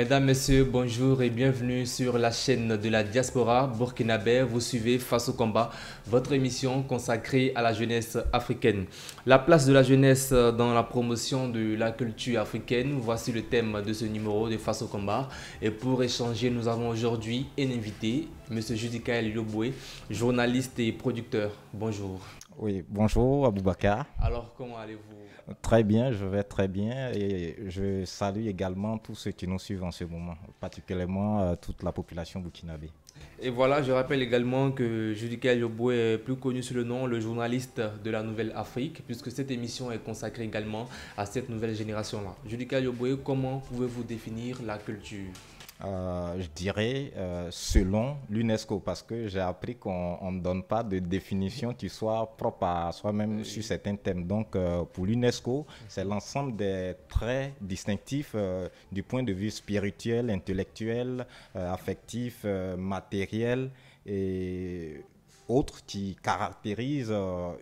Mesdames, Messieurs, bonjour et bienvenue sur la chaîne de la diaspora burkinabé. Vous suivez Face au combat, votre émission consacrée à la jeunesse africaine. La place de la jeunesse dans la promotion de la culture africaine, voici le thème de ce numéro de Face au combat. Et pour échanger, nous avons aujourd'hui un invité, M. Judikaël Yoboué, journaliste et producteur. Bonjour. Oui, bonjour Aboubakar. Alors, comment allez-vous? Très bien, je vais très bien et je salue également tous ceux qui nous suivent en ce moment, particulièrement toute la population burkinabé. Et voilà, je rappelle également que Judikaël Yoboué est plus connu sous le nom le journaliste de la Nouvelle Afrique, puisque cette émission est consacrée également à cette nouvelle génération-là. Judikaël Yoboué, comment pouvez-vous définir la culture? Je dirais selon l'UNESCO, parce que j'ai appris qu'on ne donne pas de définition qui soit propre à soi-même sur certains thèmes. Donc pour l'UNESCO, c'est l'ensemble des traits distinctifs du point de vue spirituel, intellectuel, affectif, matériel et autres qui caractérisent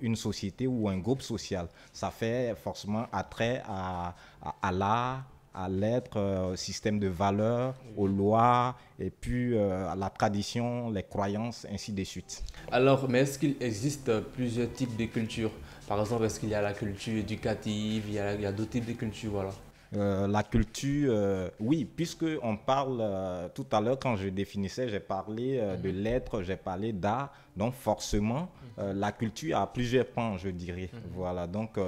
une société ou un groupe social. Ça fait forcément attrait à l'art, à l'être, au système de valeurs, aux lois, et puis à la tradition, les croyances, ainsi de suite. Alors, mais est-ce qu'il existe plusieurs types de cultures? Par exemple, est-ce qu'il y a la culture éducative, il y a d'autres types de cultures, voilà. La culture, oui, puisque on parle tout à l'heure quand je définissais, j'ai parlé de lettres, j'ai parlé d'art, donc forcément la culture a plusieurs pans, je dirais. Voilà, donc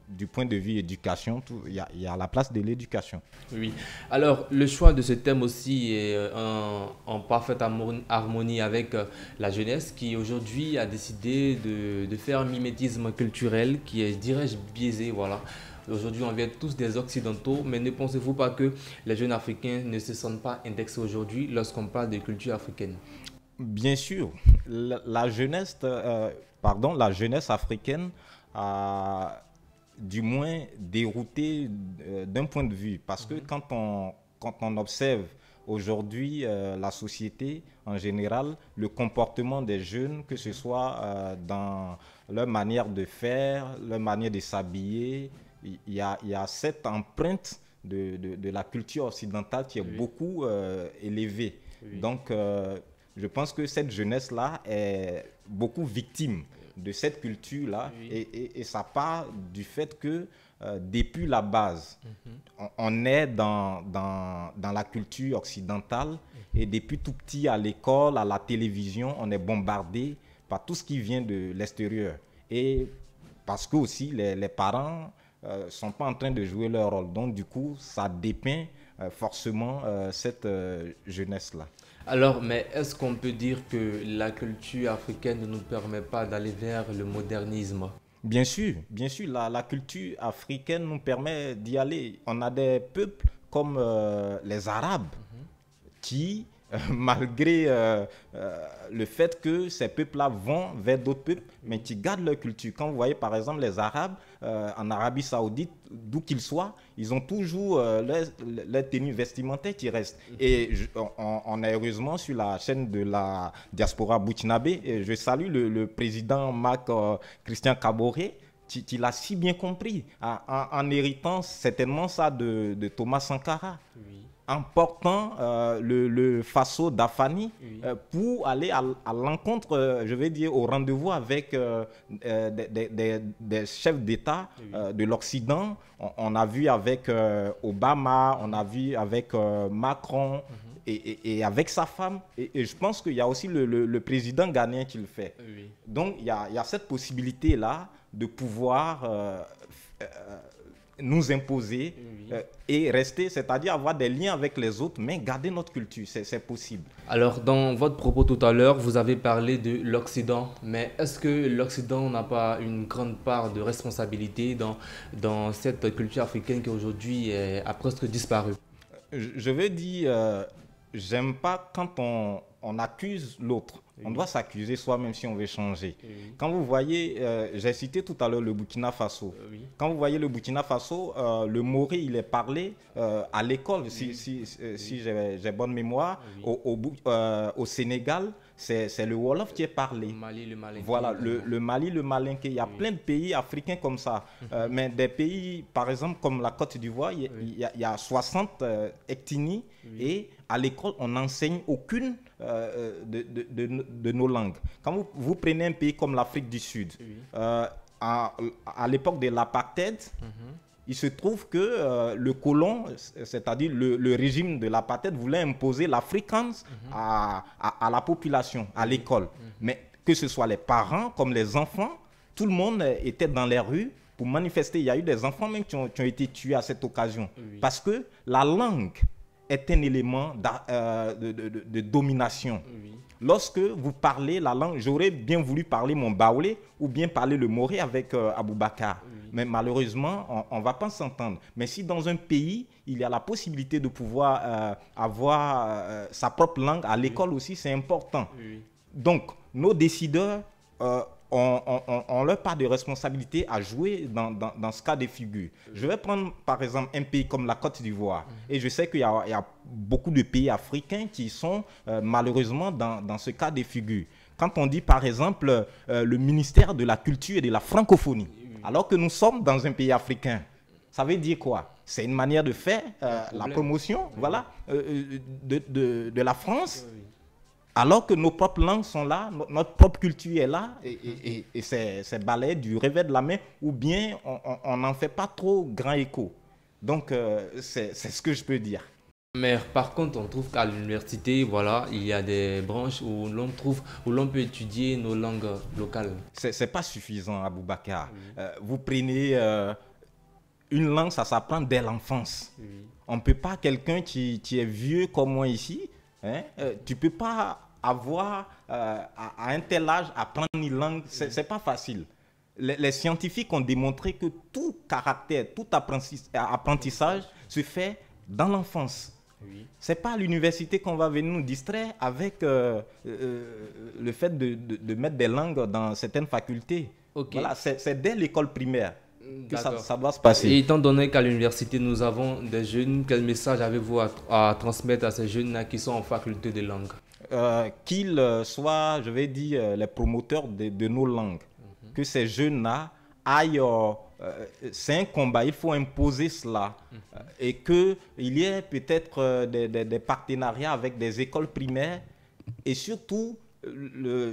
du point de vue éducation, il y a la place de l'éducation. Oui. Alors, le choix de ce thème aussi est en parfaite harmonie avec la jeunesse qui aujourd'hui a décidé de faire un mimétisme culturel qui est, dirais-je, biaisé, voilà. Aujourd'hui, on vient tous des Occidentaux, mais ne pensez-vous pas que les jeunes Africains ne se sentent pas indexés aujourd'hui lorsqu'on parle de culture africaine? Bien sûr, la jeunesse, la jeunesse africaine a du moins dérouté d'un point de vue, parce que quand on observe aujourd'hui la société en général, le comportement des jeunes, que ce soit dans leur manière de faire, leur manière de s'habiller, il y a cette empreinte de la culture occidentale qui est beaucoup élevée. Oui. Donc, je pense que cette jeunesse-là est beaucoup victime de cette culture-là, Oui. et ça part du fait que depuis la base, on est dans la culture occidentale, et depuis tout petit à l'école, à la télévision, on est bombardé par tout ce qui vient de l'extérieur. Et parce que aussi les parents sont pas en train de jouer leur rôle. Donc du coup, ça dépeint forcément cette jeunesse-là. Alors, mais est-ce qu'on peut dire que la culture africaine ne nous permet pas d'aller vers le modernisme? Bien sûr, la culture africaine nous permet d'y aller. On a des peuples comme les Arabes qui, malgré le fait que ces peuples-là vont vers d'autres peuples, mais qui gardent leur culture. Quand vous voyez par exemple les Arabes en Arabie Saoudite, d'où qu'ils soient, ils ont toujours leur tenue vestimentaire qui reste. Et on est heureusement sur la chaîne de la diaspora burkinabé. Et je salue le président Marc Christian Kaboré, qui l'a si bien compris, en héritant certainement ça de Thomas Sankara. Oui. En portant le faso d'Afani Oui. pour aller à l'encontre, je vais dire, au rendez-vous avec des chefs d'État de l'Occident. On a vu avec Obama, on a vu avec Macron et avec sa femme. Et je pense qu'il y a aussi le président ghanéen qui le fait. Oui. Donc il y a cette possibilité-là de pouvoir nous imposer et rester, c'est-à-dire avoir des liens avec les autres, mais garder notre culture, c'est possible. Alors, dans votre propos tout à l'heure, vous avez parlé de l'Occident, mais est-ce que l'Occident n'a pas une grande part de responsabilité dans cette culture africaine qui aujourd'hui a presque disparu? Je veux dire, j'aime pas quand on accuse l'autre. On doit s'accuser soi-même si on veut changer. Quand vous voyez, j'ai cité tout à l'heure le Burkina Faso. Quand vous voyez le Burkina Faso, le Moré, il est parlé à l'école, si j'ai bonne mémoire. Au Sénégal, c'est le Wolof qui est parlé. Le Mali, le Malinké. Voilà, le Mali, le Malinké. Il y a plein de pays africains comme ça. Mais des pays, par exemple, comme la Côte d'Ivoire, il y a 60 ethnies Oui. Et à l'école, on n'enseigne aucune de nos langues. Quand vous prenez un pays comme l'Afrique du Sud, oui. À l'époque de l'apartheid, il se trouve que le colon, c'est-à-dire le régime de l'apartheid, voulait imposer l'afrikaans à la population, à l'école. Mais que ce soit les parents comme les enfants, tout le monde était dans les rues pour manifester. Il y a eu des enfants même qui ont été tués à cette occasion. Oui. Parce que la langue est un élément de domination. Oui. Lorsque vous parlez la langue, j'aurais bien voulu parler mon baoulé ou bien parler le moré avec Aboubacar. Oui. Mais malheureusement, on ne va pas s'entendre. Mais si dans un pays, il y a la possibilité de pouvoir avoir sa propre langue, à l'école oui. aussi, c'est important. Oui. Donc, nos décideurs ont leur part de responsabilité à jouer dans ce cas de figure. Je vais prendre par exemple un pays comme la Côte d'Ivoire. Et je sais qu'il y a beaucoup de pays africains qui sont malheureusement dans ce cas de figure. Quand on dit par exemple le ministère de la Culture et de la Francophonie, alors que nous sommes dans un pays africain, ça veut dire quoi? C'est une manière de faire la promotion voilà, de la France. Alors que nos propres langues sont là, notre propre culture est là, et c'est balayé du revers de la main, ou bien on n'en fait pas trop grand écho. Donc, c'est ce que je peux dire. Mais par contre, on trouve qu'à l'université, voilà, il y a des branches où l'on peut étudier nos langues locales. C'est pas suffisant, Aboubacar. Oui. Vous prenez une langue, ça s'apprend dès l'enfance. Oui. On ne peut pas, quelqu'un qui est vieux comme moi ici, hein, tu ne peux pas avoir à un tel âge apprendre une langue, c'est pas facile. Les scientifiques ont démontré que tout caractère, tout apprentissage se fait dans l'enfance. Oui. C'est pas à l'université qu'on va venir nous distraire avec le fait de mettre des langues dans certaines facultés. Okay. Voilà, c'est dès l'école primaire que ça doit se passer. Et étant donné qu'à l'université, nous avons des jeunes, quel message avez-vous à transmettre à ces jeunes qui sont en faculté de langue? Qu'ils soient, je vais dire, les promoteurs de nos langues. Que ces jeunes-là aillent... c'est un combat, il faut imposer cela. Et qu'il y ait peut-être des partenariats avec des écoles primaires. Et surtout,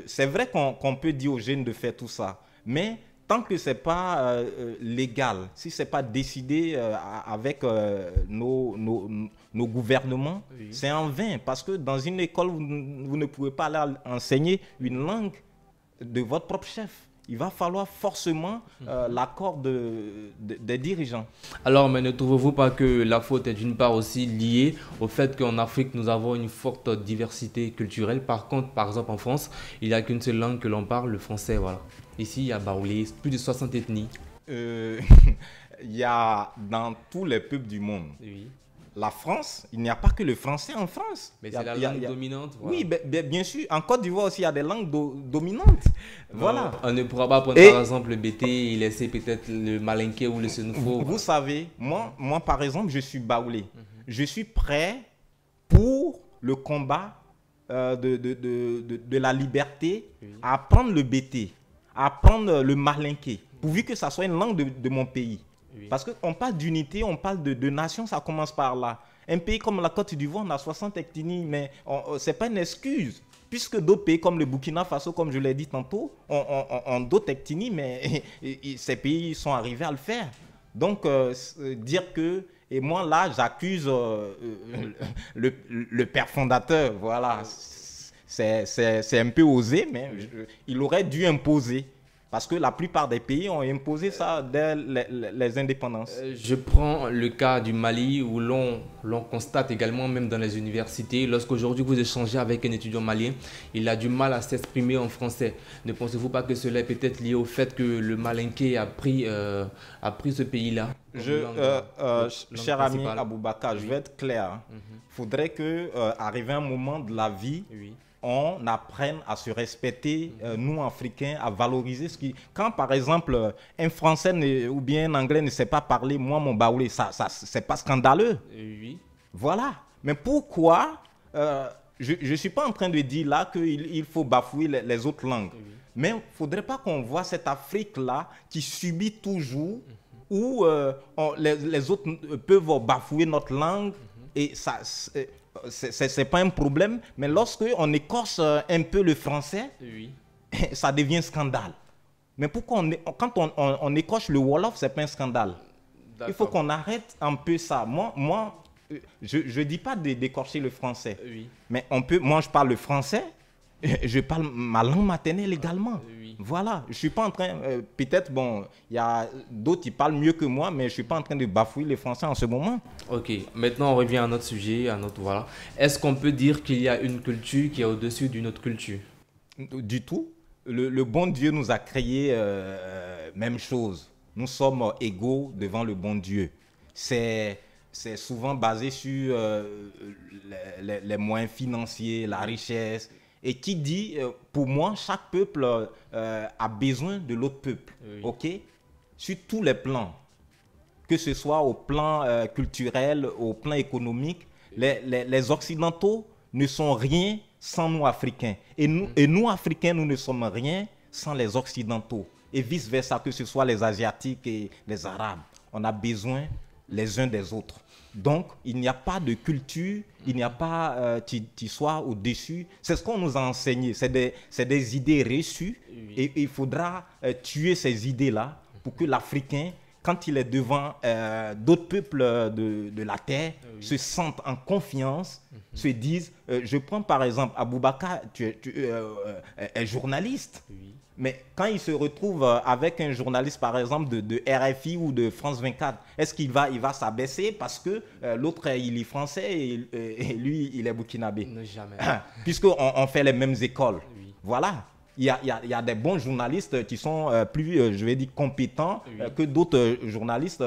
c'est vrai qu'on peut dire aux jeunes de faire tout ça. Mais tant que ce n'est pas légal, si ce n'est pas décidé avec nos gouvernements, oui. C'est en vain. Parce que dans une école, vous ne pouvez pas aller enseigner une langue de votre propre chef. Il va falloir forcément l'accord des dirigeants. Alors, mais ne trouvez-vous pas que la faute est d'une part aussi liée au fait qu'en Afrique, nous avons une forte diversité culturelle. Par contre, par exemple, en France, il n'y a qu'une seule langue que l'on parle, le français, voilà. Ici, il y a baoulé, plus de 60 ethnies. Il y a dans tous les peuples du monde. Oui. La France, il n'y a pas que le français en France. Mais c'est la langue dominante. Voilà. Oui, bien sûr. En Côte d'Ivoire aussi, il y a des langues dominantes. Non, voilà. On ne pourra pas prendre par exemple le BT et laisser peut-être le malinké ou le sénoufo. Vous savez, moi, par exemple, je suis baoulé. Je suis prêt pour le combat de la liberté à apprendre le BT, à apprendre le malinké, pourvu que ça soit une langue de mon pays. Oui. Parce qu'on parle d'unité, on parle de nation, ça commence par là. Un pays comme la Côte d'Ivoire, on a 60 ethnies, mais ce n'est pas une excuse. Puisque d'autres pays comme le Burkina Faso, comme je l'ai dit tantôt, ont d'autres ethnies, mais ces pays sont arrivés à le faire. Donc, dire que... Et moi, là, j'accuse le père fondateur. Voilà. C'est un peu osé, mais il aurait dû imposer. Parce que la plupart des pays ont imposé ça dès les indépendances. Je prends le cas du Mali où l'on constate également, même dans les universités, lorsqu'aujourd'hui vous échangez avec un étudiant malien, il a du mal à s'exprimer en français. Ne pensez-vous pas que cela est peut-être lié au fait que le malinké a pris ce pays-là? Cher ami Aboubacar, je vais être clair. Il faudrait qu'arrive un moment de la vie, on apprenne à se respecter, nous, Africains, à valoriser ce qui... Quand, par exemple, un Français ou bien un Anglais ne sait pas parler, moi, mon baoulé, c'est pas scandaleux. Oui. Voilà. Mais pourquoi... je ne suis pas en train de dire là qu'il faut bafouer les autres langues. Mais il ne faudrait pas qu'on voit cette Afrique-là qui subit toujours, où les autres peuvent bafouer notre langue. Et ça... c'est pas un problème, mais lorsque on écorche un peu le français, Oui. ça devient scandale. Mais pourquoi quand on écorche le Wolof, c'est pas un scandale? Il faut qu'on arrête un peu ça. Moi je dis pas d'écorcher le français, Oui. mais moi je parle le français, je parle ma langue maternelle également. Oui. Voilà, je suis pas en train, peut-être, bon, il y a d'autres qui parlent mieux que moi, mais je suis pas en train de bafouiller le français en ce moment. Ok, maintenant on revient à notre sujet, voilà. Est-ce qu'on peut dire qu'il y a une culture qui est au-dessus d'une autre culture? Du tout. Le bon Dieu nous a créés même chose. Nous sommes égaux devant le bon Dieu. C'est souvent basé sur les moyens financiers, la richesse. Et qui dit, pour moi, chaque peuple a besoin de l'autre peuple. Oui. Ok? Sur tous les plans. Que ce soit au plan culturel, au plan économique, les Occidentaux ne sont rien sans nous, Africains. Et nous, Africains, nous ne sommes rien sans les Occidentaux. Et vice-versa, que ce soit les Asiatiques et les Arabes. On a besoin les uns des autres. Donc, il n'y a pas de culture, il n'y a pas tu sois au-dessus. C'est ce qu'on nous a enseigné. C'est des idées reçues. Oui. Et il faudra tuer ces idées-là pour que l'Africain, quand il est devant d'autres peuples de la terre, Oui. se sente en confiance, se dise, je prends par exemple Aboubacar, tu es journaliste. Oui. Mais quand il se retrouve avec un journaliste, par exemple, de RFI ou de France 24, est-ce qu'il va s'abaisser parce que l'autre, il est français et lui, il est burkinabé? Ne jamais. Puisqu'on fait les mêmes écoles. Oui. Voilà. Il y a des bons journalistes qui sont plus, je vais dire, compétents Oui. que d'autres journalistes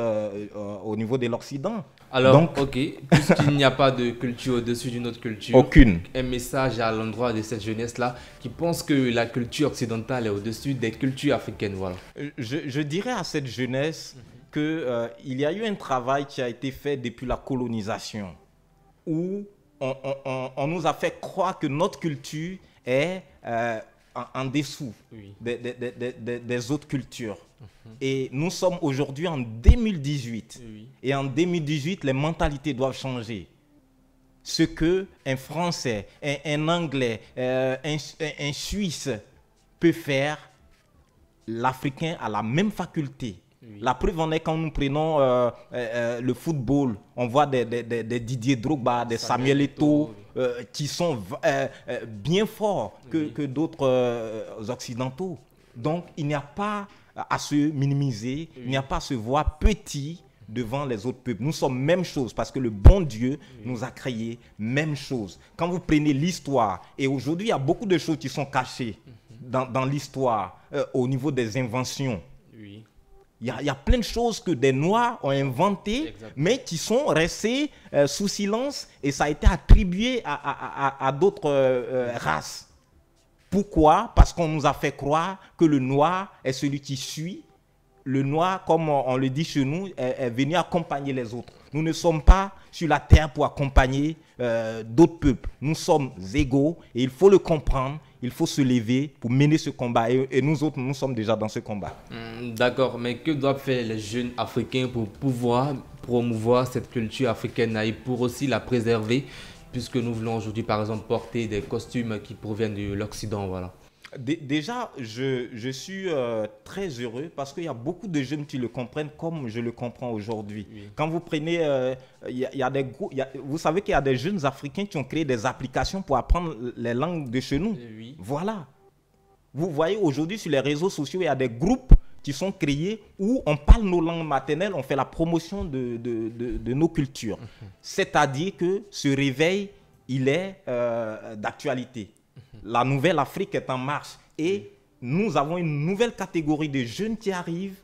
au niveau de l'Occident. Alors, Donc, ok, puisqu'il n'y a pas de culture au-dessus d'une autre culture, aucune. un message à l'endroit de cette jeunesse-là qui pense que la culture occidentale est au-dessus des cultures africaines, voilà. Je dirais à cette jeunesse qu'il y a eu un travail qui a été fait depuis la colonisation où on nous a fait croire que notre culture est en dessous Oui. des autres cultures. Et nous sommes aujourd'hui en 2018. Oui. Et en 2018, les mentalités doivent changer. Ce que un Français, un Anglais, un Suisse peut faire, l'Africain a la même faculté. Oui. La preuve en est quand nous prenons le football, on voit des Didier Drogba, des Samuel Eto'o, qui sont bien forts que d'autres occidentaux. Donc il n'y a pas à se minimiser, il n'y a pas à se voir petit devant les autres peuples. Nous sommes même chose parce que le bon Dieu nous a créés même chose. Quand vous prenez l'histoire, et aujourd'hui il y a beaucoup de choses qui sont cachées dans l'histoire au niveau des inventions. Oui. Il y a plein de choses que des Noirs ont inventées, Exactement. mais qui sont restées sous silence et ça a été attribué à d'autres races. Pourquoi? Parce qu'on nous a fait croire que le Noir est celui qui suit. Le Noir, comme on le dit chez nous, est venu accompagner les autres. Nous ne sommes pas sur la terre pour accompagner d'autres peuples. Nous sommes égaux et il faut le comprendre. Il faut se lever pour mener ce combat. Et nous autres, nous sommes déjà dans ce combat. D'accord, mais que doivent faire les jeunes africains pour pouvoir promouvoir cette culture africaine et pour aussi la préserver, puisque nous voulons aujourd'hui, par exemple, porter des costumes qui proviennent de l'Occident, voilà. Déjà, je suis très heureux parce qu'il y a beaucoup de jeunes qui le comprennent comme je le comprends aujourd'hui. Oui. Quand vous prenez, vous savez qu'il y a des jeunes Africains qui ont créé des applications pour apprendre les langues de chez nous. Oui. Voilà. Vous voyez aujourd'hui sur les réseaux sociaux, il y a des groupes qui sont créés où on parle nos langues maternelles, on fait la promotion de nos cultures. C'est-à-dire que ce réveil, il est d'actualité. La nouvelle Afrique est en marche et nous avons une nouvelle catégorie de jeunes qui arrivent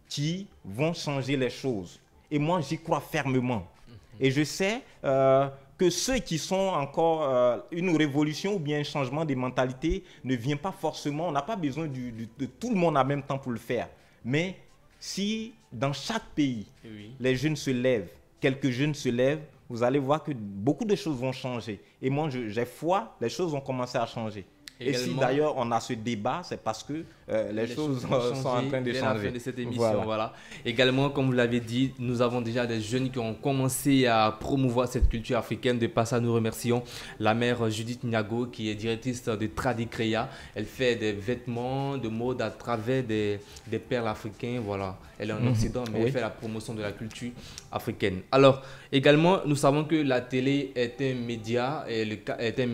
qui vont changer les choses. Et moi, j'y crois fermement. Et je sais que ceux qui sont encore une révolution ou bien un changement de mentalité ne vient pas forcément, on n'a pas besoin de tout le monde en même temps pour le faire. Mais si dans chaque pays, Oui. les jeunes se lèvent, quelques jeunes se lèvent, vous allez voir que beaucoup de choses vont changer. Et moi, j'ai foi, les choses vont commencer à changer. Et si d'ailleurs on a ce débat, c'est parce que les choses sont en train de changer. À la fin de cette émission, voilà. Également, comme vous l'avez dit, nous avons déjà des jeunes qui ont commencé à promouvoir cette culture africaine. De passage, nous remercions la mère Judith Niago, qui est directrice de Tradicrea. Elle fait des vêtements de mode à travers des perles africaines. Voilà. Elle est en Occident, mais elle fait la promotion de la culture africaine. Alors, également, nous savons que la télé est un média, et les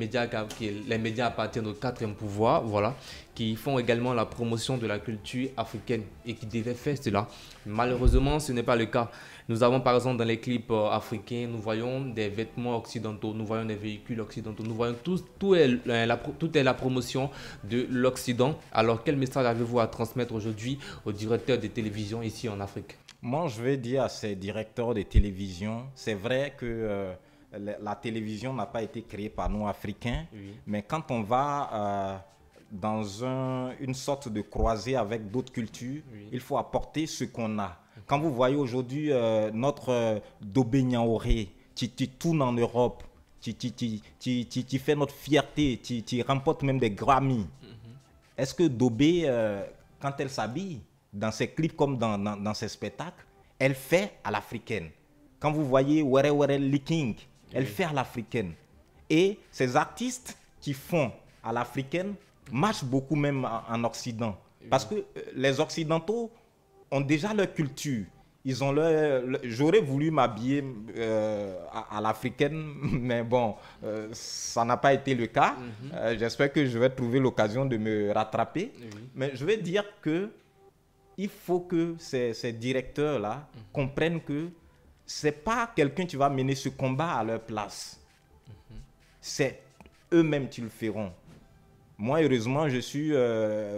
médias appartiennent au quatrième pouvoir, voilà, qui font également la promotion de la culture africaine et qui devaient faire cela. Malheureusement, ce n'est pas le cas. Nous avons par exemple dans les clips africains, nous voyons des vêtements occidentaux, nous voyons des véhicules occidentaux, nous voyons tout est la promotion de l'Occident. Alors, quel message avez-vous à transmettre aujourd'hui aux directeurs de télévision ici en Afrique? Moi, je vais dire à ces directeurs de télévision, c'est vrai que la télévision n'a pas été créée par nous Africains, mais quand on va dans une sorte de croisée avec d'autres cultures, il faut apporter ce qu'on a. Quand vous voyez aujourd'hui notre Dobé Niaoré, qui tourne en Europe, qui fait notre fierté, qui remporte même des Grammy, est-ce que Dobé, quand elle s'habille, dans ses clips comme dans ses spectacles, elle fait à l'africaine. Quand vous voyez Were Were Licking, elle fait à l'africaine. Et ces artistes qui font à l'africaine marchent beaucoup même en Occident. Parce que les Occidentaux ont déjà leur culture. Ils ont j'aurais voulu m'habiller à l'africaine, mais bon, ça n'a pas été le cas. J'espère que je vais trouver l'occasion de me rattraper. Mais je vais dire que il faut que ces directeurs-là comprennent que ce n'est pas quelqu'un qui va mener ce combat à leur place. C'est eux-mêmes qui le feront. Moi, heureusement, je suis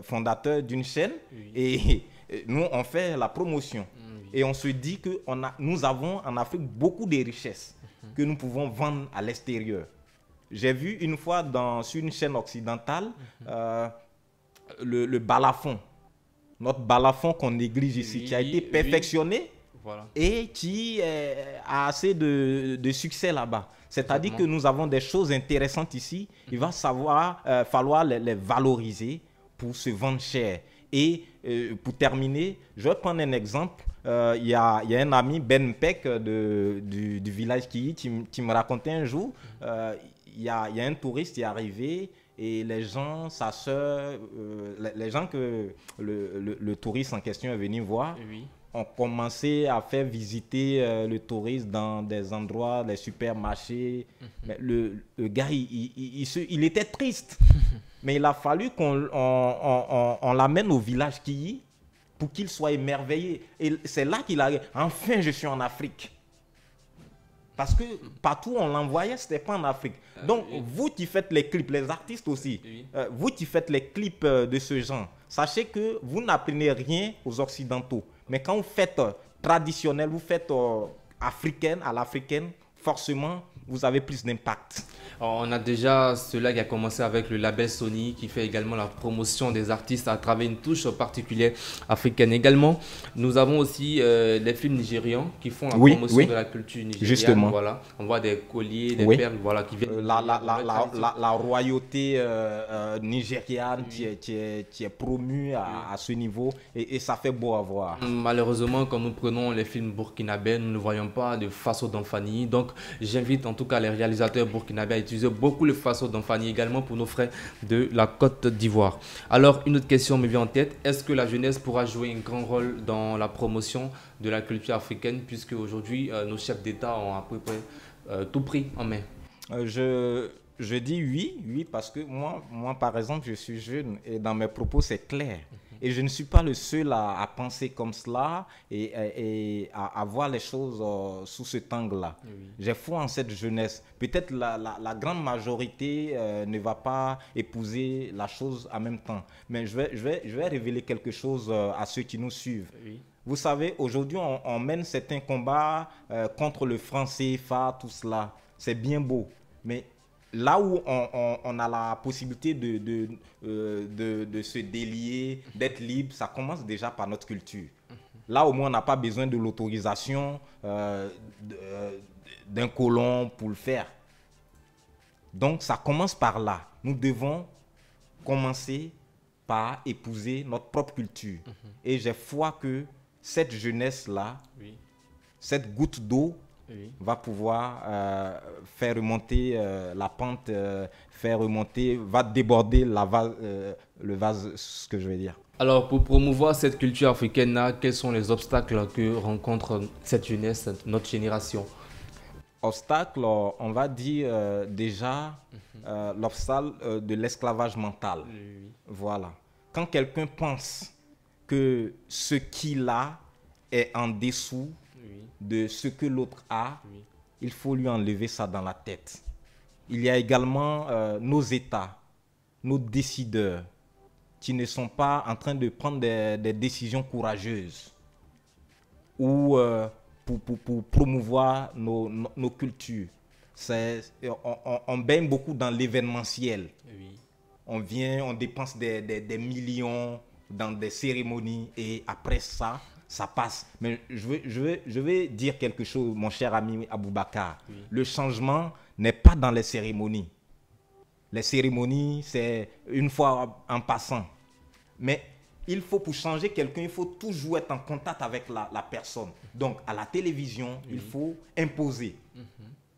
fondateur d'une chaîne et nous, on fait la promotion. Et on se dit que nous avons en Afrique beaucoup de richesses que nous pouvons vendre à l'extérieur. J'ai vu une fois sur une chaîne occidentale le balafon. Notre balafon qu'on néglige ici, qui a été perfectionné et qui a assez de succès là-bas. C'est-à-dire que nous avons des choses intéressantes ici. Il va falloir les valoriser pour se vendre cher. Et pour terminer, je vais prendre un exemple. Il y a un ami, Ben Peck, du village qui me racontait un jour, il y a un touriste qui est arrivé. Et les gens, sa soeur, les gens que le touriste en question est venu voir, ont commencé à faire visiter le touriste dans des endroits, les supermarchés. Mais le gars, il était triste. Mais il a fallu qu'on l'amène au village Kiyi pour qu'il soit émerveillé. Et c'est là qu'il a dit, enfin, je suis en Afrique. Parce que partout où on l'envoyait, ce n'était pas en Afrique. Donc, vous qui faites les clips, les artistes aussi, vous qui faites les clips de ce genre, sachez que vous n'apprenez rien aux Occidentaux. Mais quand vous faites traditionnel, vous faites africaine, à l'africaine, forcément, vous avez plus d'impact. On a déjà cela qui a commencé avec le label Sony qui fait également la promotion des artistes à travers une touche particulière africaine. Également, nous avons aussi les films nigérians qui font la promotion de la culture nigériane. Justement. Voilà. On voit des colliers, des perles qui viennent. La royauté nigériane qui est promue à ce niveau et ça fait beau à voir. Malheureusement, quand nous prenons les films burkinabés, nous ne voyons pas de Faso Damphani. Donc, j'invite en tout cas les réalisateurs burkinabés à utiliser beaucoup le Faso Damphani également pour nos frères de la Côte d'Ivoire. Alors, une autre question me vient en tête. Est-ce que la jeunesse pourra jouer un grand rôle dans la promotion de la culture africaine puisque aujourd'hui, nos chefs d'État ont à peu près tout pris en main? Je dis oui, parce que moi, par exemple, je suis jeune et dans mes propos, c'est clair. Et je ne suis pas le seul à penser comme cela et à voir les choses sous cet angle-là. J'ai foi en cette jeunesse. Peut-être la grande majorité ne va pas épouser la chose en même temps. Mais je vais révéler quelque chose à ceux qui nous suivent. Vous savez, aujourd'hui, on mène certains combats contre le franc CFA, tout cela. C'est bien beau. Mais là où on a la possibilité de se délier, d'être libre, ça commence déjà par notre culture. Là, au moins, on n'a pas besoin de l'autorisation d'un colon pour le faire. Donc, ça commence par là. Nous devons commencer par épouser notre propre culture. Et j'ai foi que cette jeunesse-là, cette goutte d'eau, va pouvoir faire remonter la pente, va déborder le vase, ce que je vais dire. Alors, pour promouvoir cette culture africaine-là, quels sont les obstacles que rencontre cette jeunesse, notre génération? Obstacle, on va dire déjà l'obstacle de l'esclavage mental. Voilà. Quand quelqu'un pense que ce qu'il a est en dessous de ce que l'autre a, il faut lui enlever ça dans la tête. Il y a également nos États, nos décideurs, qui ne sont pas en train de prendre des décisions courageuses ou pour promouvoir nos cultures. On baigne beaucoup dans l'événementiel. On vient, on dépense des millions dans des cérémonies et après ça passe. Mais je vais dire quelque chose, mon cher ami Aboubakar. Le changement n'est pas dans les cérémonies. Les cérémonies, c'est une fois en passant. Mais il faut, pour changer quelqu'un, il faut toujours être en contact avec la personne. Donc, à la télévision, il faut imposer.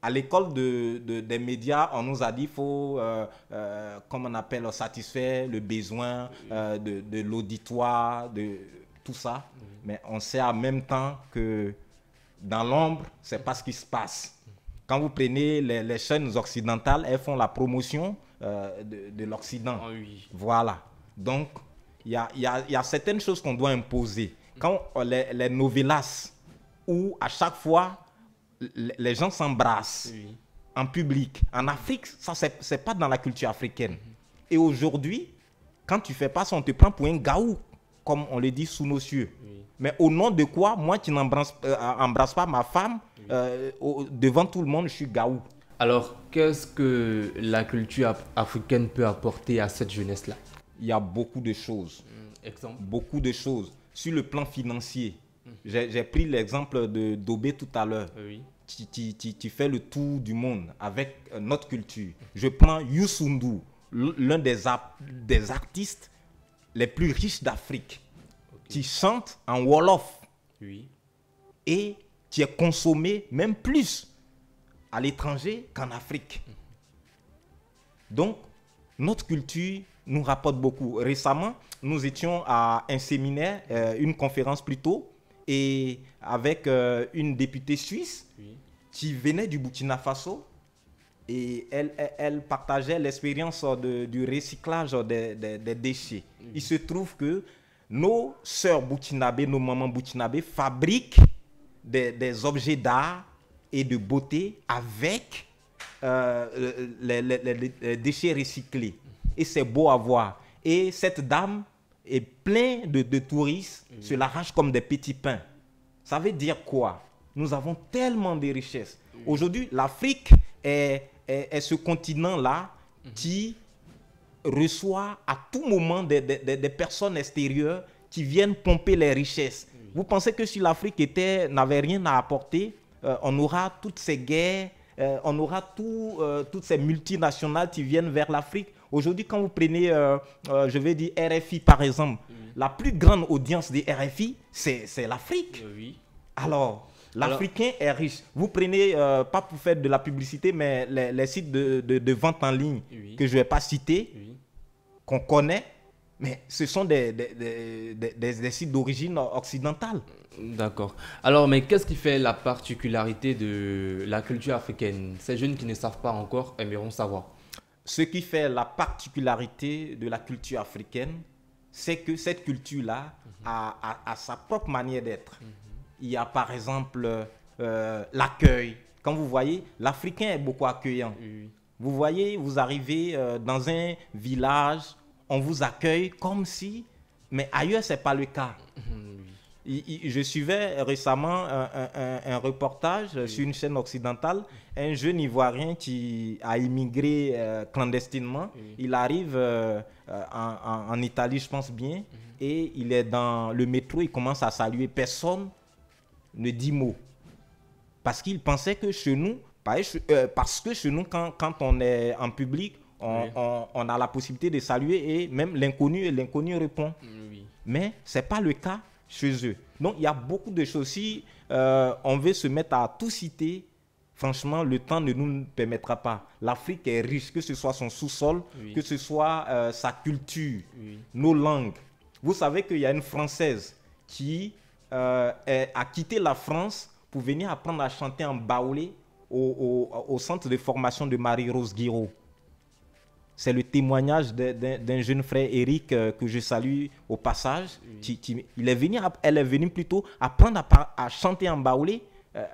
À l'école des médias, on nous a dit qu'il faut, comme on appelle, satisfaire le besoin de l'auditoire, de tout ça. Mais on sait en même temps que dans l'ombre, ce n'est pas ce qui se passe. Quand vous prenez les chaînes occidentales, elles font la promotion de l'Occident. Voilà. Donc, il y a certaines choses qu'on doit imposer. Quand les novelas, où à chaque fois, les gens s'embrassent en public. En Afrique, ça, c'est pas dans la culture africaine. Et aujourd'hui, quand tu fais pas ça, on te prend pour un gaou, comme on le dit sous nos cieux. Mais au nom de quoi, moi qui n'embrasse pas ma femme, devant tout le monde, je suis gaou. Alors, qu'est-ce que la culture africaine peut apporter à cette jeunesse-là? Il y a beaucoup de choses. Exemple? Beaucoup de choses. Sur le plan financier, j'ai pris l'exemple de Dobé tout à l'heure. Qui fait le tour du monde avec notre culture. Je prends Youssou N'Dour, l'un des artistes les plus riches d'Afrique, qui chante en Wolof et qui est consommé même plus à l'étranger qu'en Afrique. Donc, notre culture nous rapporte beaucoup. Récemment, nous étions à un séminaire, une conférence plutôt, et avec une députée suisse qui venait du Burkina Faso, et elle partageait l'expérience du recyclage des déchets. Il se trouve que nos sœurs burkinabées, nos mamans burkinabées fabriquent des objets d'art et de beauté avec les déchets recyclés. Et c'est beau à voir. Et cette dame est pleine de touristes, se l'arrache comme des petits pains. Ça veut dire quoi? Nous avons tellement de richesses. Aujourd'hui, l'Afrique est ce continent-là qui reçoit à tout moment des personnes extérieures qui viennent pomper les richesses. Vous pensez que si l'Afrique n'avait rien à apporter, on aura toutes ces guerres, on aura toutes ces multinationales qui viennent vers l'Afrique. Aujourd'hui, quand vous prenez, je vais dire RFI par exemple, la plus grande audience des RFI, c'est l'Afrique. Alors, l'Africain est riche. Vous prenez, pas pour faire de la publicité, mais les sites de vente en ligne que je ne vais pas citer, qu'on connaît, mais ce sont des sites d'origine occidentale. D'accord. Alors, mais qu'est-ce qui fait la particularité de la culture africaine? Ces jeunes qui ne savent pas encore aimeront savoir. Ce qui fait la particularité de la culture africaine, c'est que cette culture-là a sa propre manière d'être. Il y a par exemple l'accueil. Quand vous voyez, l'Africain est beaucoup accueillant. Vous voyez, vous arrivez dans un village, on vous accueille comme si... Mais ailleurs, ce n'est pas le cas. Je suivais récemment un reportage sur une chaîne occidentale, un jeune Ivoirien qui a immigré clandestinement. Il arrive en Italie, je pense bien, et il est dans le métro, il commence à saluer. Personne ne dit mot. Parce qu'il pensait que chez nous, parce que chez nous, quand on est en public, Oui. On a la possibilité de saluer et même l'inconnu répond. Oui. Mais ce n'est pas le cas chez eux. Donc, il y a beaucoup de choses. Si on veut se mettre à tout citer, franchement, le temps ne nous permettra pas. L'Afrique est riche, que ce soit son sous-sol, Oui. que ce soit sa culture, Oui. nos langues. Vous savez qu'il y a une Française qui a quitté la France pour venir apprendre à chanter en baoulé au centre de formation de Marie-Rose Guiraud. C'est le témoignage d'un jeune frère, Eric, que je salue au passage. Oui. Elle est venue plutôt apprendre à chanter en baoulé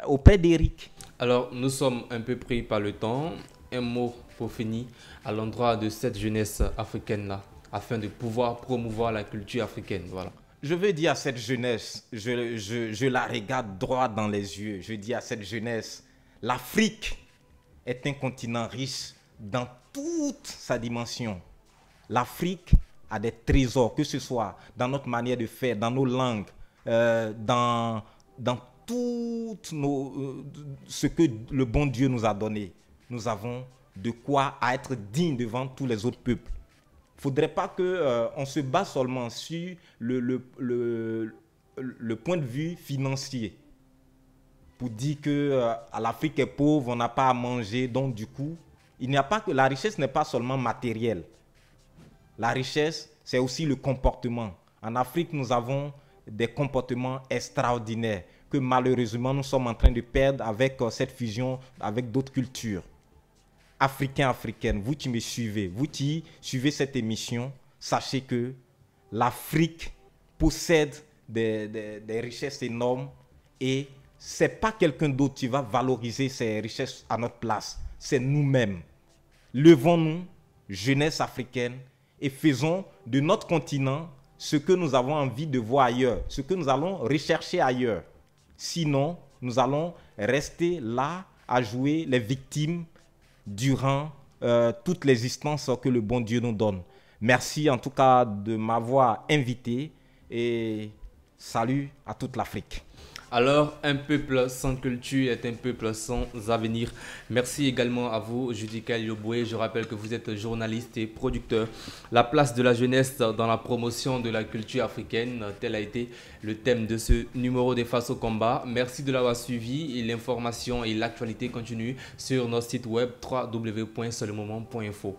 auprès d'Eric. Alors, nous sommes un peu pris par le temps. Un mot pour finir à l'endroit de cette jeunesse africaine-là, afin de pouvoir promouvoir la culture africaine. Voilà. Je veux dire à cette jeunesse, je la regarde droit dans les yeux, je dis à cette jeunesse, l'Afrique est un continent riche dans toute sa dimension. L'Afrique a des trésors, que ce soit dans notre manière de faire, dans nos langues, dans tout ce que le bon Dieu nous a donné. Nous avons de quoi être dignes devant tous les autres peuples. Il ne faudrait pas qu'on se base seulement sur le point de vue financier pour dire que l'Afrique est pauvre, on n'a pas à manger, donc du coup, il n'y a pas que la richesse n'est pas seulement matérielle. La richesse, c'est aussi le comportement. En Afrique, nous avons des comportements extraordinaires que malheureusement, nous sommes en train de perdre avec cette fusion avec d'autres cultures. Africains, africaines, vous qui me suivez, vous qui suivez cette émission, sachez que l'Afrique possède des richesses énormes et ce n'est pas quelqu'un d'autre qui va valoriser ces richesses à notre place. C'est nous-mêmes. Levons-nous, jeunesse africaine, et faisons de notre continent ce que nous avons envie de voir ailleurs, ce que nous allons rechercher ailleurs. Sinon, nous allons rester là à jouer les victimes durant toutes les instances que le bon Dieu nous donne. Merci en tout cas de m'avoir invité et salut à toute l'Afrique. Alors, un peuple sans culture est un peuple sans avenir. Merci également à vous, Judika Yoboué. Je rappelle que vous êtes journaliste et producteur. La place de la jeunesse dans la promotion de la culture africaine, tel a été le thème de ce numéro des Face au combat. Merci de l'avoir suivi. L'information et l'actualité continuent sur notre site web www.seulemoment.info.